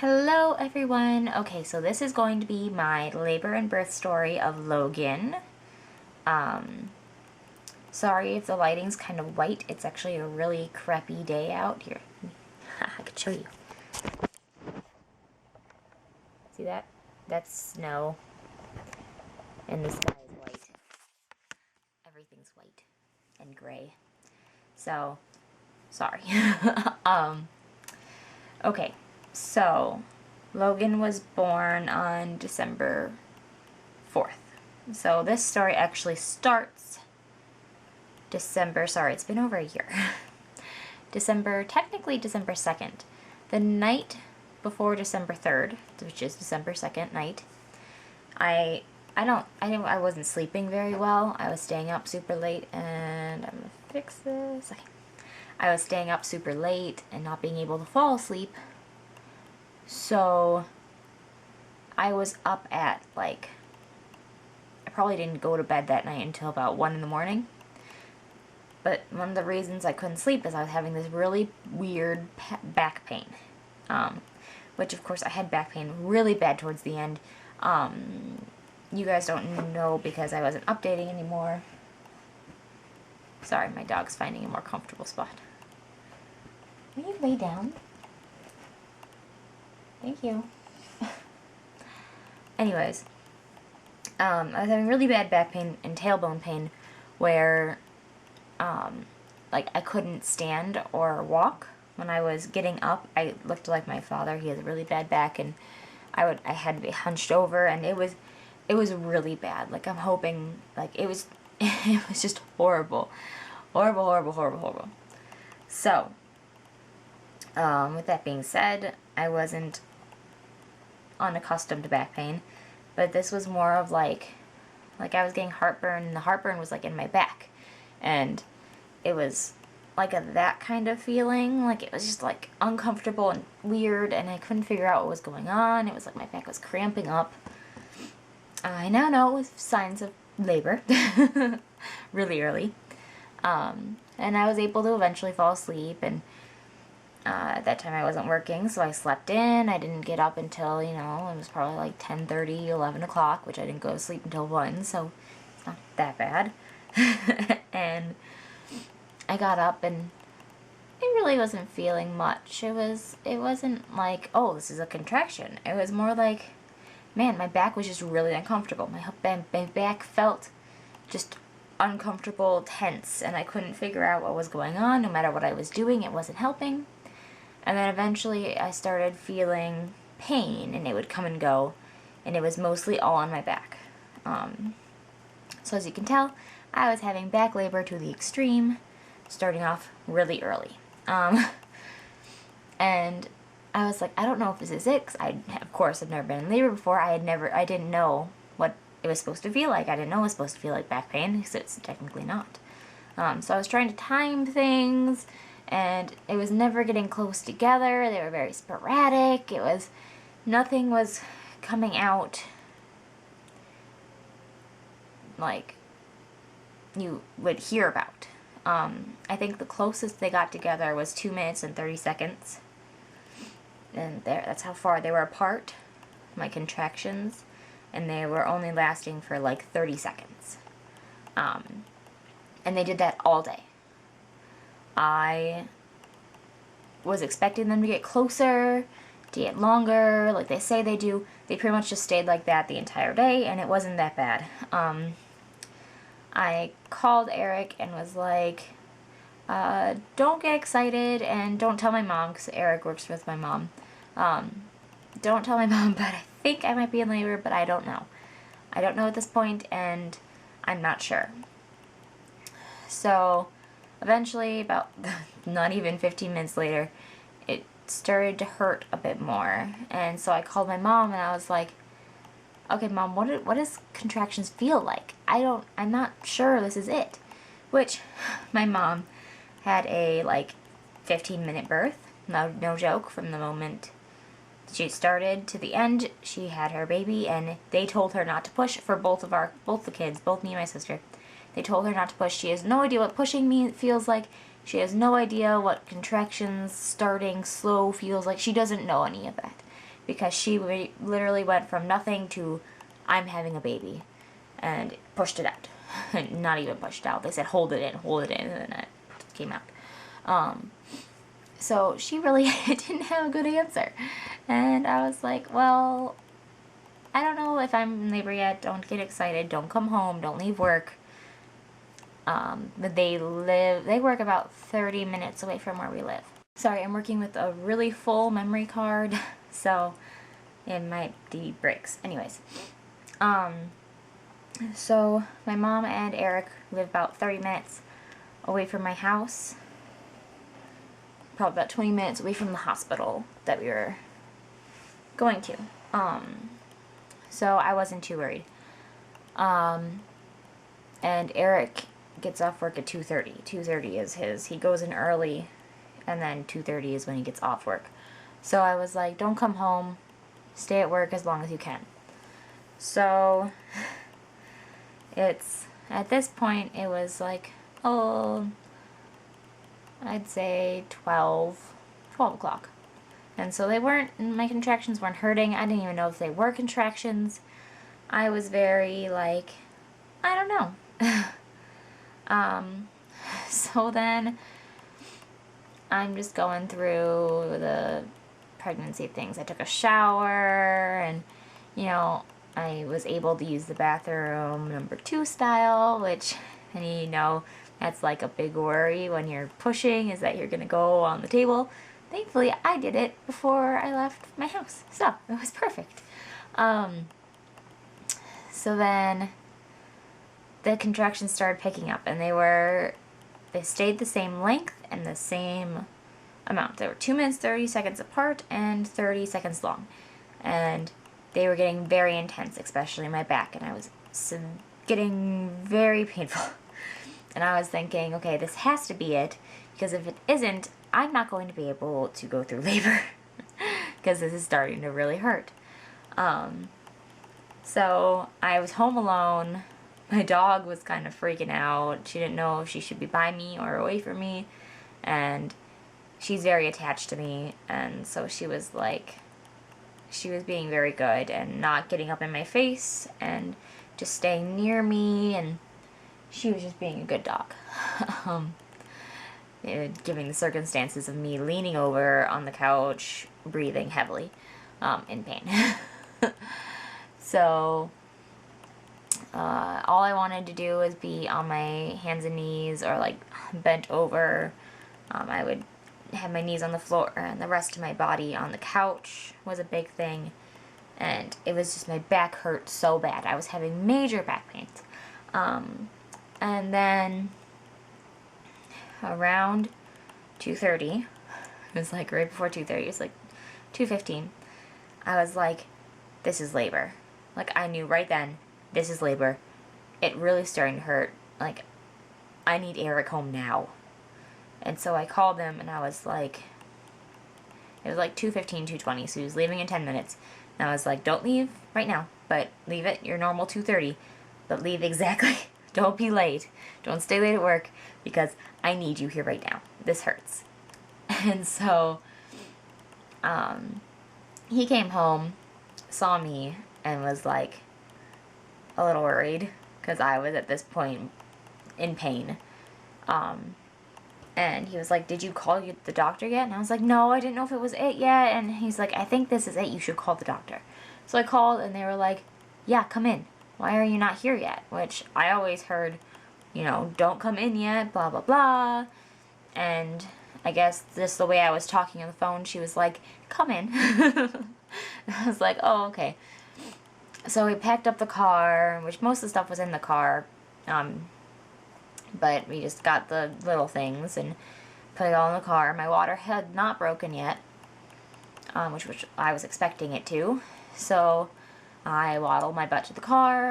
Hello everyone! Okay, so this is going to be my labor and birth story of Logan. Sorry if the lighting's kind of white. It's actually a really crappy day out here. I could show you. See that? That's snow. And the sky is white. Everything's white and gray. So, sorry. Okay, so Logan was born on December 4th. So this story actually starts sorry, it's been over a year. Technically December 2nd. The night before December 3rd, which is December 2nd night, I wasn't sleeping very well. I was staying up super late, and I'm gonna fix this. Okay. I was staying up super late and not being able to fall asleep. So I was up at I probably didn't go to bed that night until about 1 in the morning. But one of the reasons I couldn't sleep is I was having this really weird back pain. Which of course I had back pain really bad towards the end. You guys don't know because I wasn't updating anymore. Sorry, my dog's finding a more comfortable spot. Will you lay down? Thank you. Anyways, I was having really bad back pain and tailbone pain where, I couldn't stand or walk. When I was getting up, I looked like my father. He has a really bad back, and I had to be hunched over, and it was really bad. I'm hoping, it was, it was just horrible. Horrible, horrible, horrible, horrible. So, with that being said, I wasn't unaccustomed to back pain, but this was more of I was getting heartburn, and the heartburn was in my back, and it was that kind of feeling. It was just uncomfortable and weird, and I couldn't figure out what was going on. It was my back was cramping up. I now know it was signs of labor really early. And I was able to eventually fall asleep, and at that time I wasn't working, so I slept in. I didn't get up until, it was probably 10:30, 11 o'clock, which I didn't go to sleep until 1, so it's not that bad. And I got up, and I really wasn't feeling much. It wasn't oh, this is a contraction. It was more man, my back was just really uncomfortable. My back felt just uncomfortable, tense, and I couldn't figure out what was going on. No matter what I was doing, it wasn't helping. And then eventually I started feeling pain, and it would come and go, and it was mostly all on my back. So as you can tell, I was having back labor to the extreme, starting off really early. And I was I don't know if this is it, 'cause of course, I've never been in labor before. I didn't know what it was supposed to feel like. I didn't know it was supposed to feel like back pain, because it's technically not. So I was trying to time things, and it was never getting close together. They were very sporadic. Nothing was coming out you would hear about. I think the closest they got together was 2 minutes and 30 seconds. And that's how far they were apart, my contractions. And they were only lasting for 30 seconds. And they did that all day. I was expecting them to get closer, to get longer, like they say they do. They pretty much just stayed like that the entire day, and it wasn't that bad. I called Eric and was don't get excited, and don't tell my mom, because Eric works with my mom. Don't tell my mom, but I think I might be in labor, but I don't know. I don't know at this point, and I'm not sure. So eventually, about not even 15 minutes later, it started to hurt a bit more. And so I called my mom, and I was okay, Mom, what does contractions feel like? I'm not sure this is it. Which, my mom had a 15-minute birth. No joke. From the moment she started to the end, she had her baby, and they told her not to push for both the kids, both me and my sister. They told her not to push. She has no idea what pushing feels like. She has no idea what contractions starting slow feels like. She doesn't know any of that. because she literally went from nothing to I'm having a baby and pushed it out. Not even pushed out. They said hold it in, and then it came out. So she really didn't have a good answer. And I was like, well, I don't know if I'm in labor yet. Don't get excited. Don't come home. Don't leave work. But they work about 30 minutes away from where we live. Sorry, I'm working with a really full memory card, so it might be breaks. Anyways, so my mom and Eric live about 30 minutes away from my house. Probably about 20 minutes away from the hospital that we were going to. So I wasn't too worried. And Eric gets off work at 2:30. 2:30 is his. He goes in early, and then 2:30 is when he gets off work. So I was like, don't come home. Stay at work as long as you can. So it's, at this point, it was like, oh, I'd say 12 o'clock. And so my contractions weren't hurting. I didn't even know if they were contractions. I was very like, I don't know. So then I'm just going through the pregnancy things. I took a shower and, you know, I was able to use the bathroom number 2 style, which, and you know, that's like a big worry when you're pushing, is that you're gonna go on the table. Thankfully, I did it before I left my house, so it was perfect. So then the contractions started picking up, and they stayed the same length and the same amount. They were 2 minutes 30 seconds apart and 30 seconds long, and they were getting very intense, especially my back, and I was getting very painful. And I was thinking, okay, this has to be it, because if it isn't, I'm not going to be able to go through labor, because this is starting to really hurt. So I was home alone. My dog was kind of freaking out. She didn't know if she should be by me or away from me, and she's very attached to me, and so she was being very good and not getting up in my face and just staying near me, and she was just being a good dog. Given the circumstances of me leaning over on the couch, breathing heavily, in pain. So, all I wanted to do was be on my hands and knees or like bent over. I would have my knees on the floor and the rest of my body on the couch was a big thing. And it was just, my back hurt so bad. I was having major back pains. And then around 2:30, it was like right before 2:30, it was like 2:15, I was like, this is labor. Like, I knew right then, this is labor. It really starting to hurt. Like, I need Eric home now. And so I called him, and I was like, it was like 2:15, 2:20, so he was leaving in 10 minutes. And I was like, don't leave right now, but leave at your normal 2:30, but leave exactly. Don't be late. Don't stay late at work, because I need you here right now. This hurts. And so, he came home, saw me, and was like a little worried, because I was at this point in pain. And he was like, did you call the doctor yet? And I was like, no, I didn't know if it was it yet. And he's like, I think this is it. You should call the doctor. So I called, and they were like, yeah, come in. Why are you not here yet? Which I always heard, you know, don't come in yet, blah, blah, blah. And I guess just the way I was talking on the phone, she was like, come in. I was like, oh, okay. So we packed up the car, which most of the stuff was in the car. But we just got the little things and put it all in the car. My water had not broken yet, which I was expecting it to. So I waddled my butt to the car.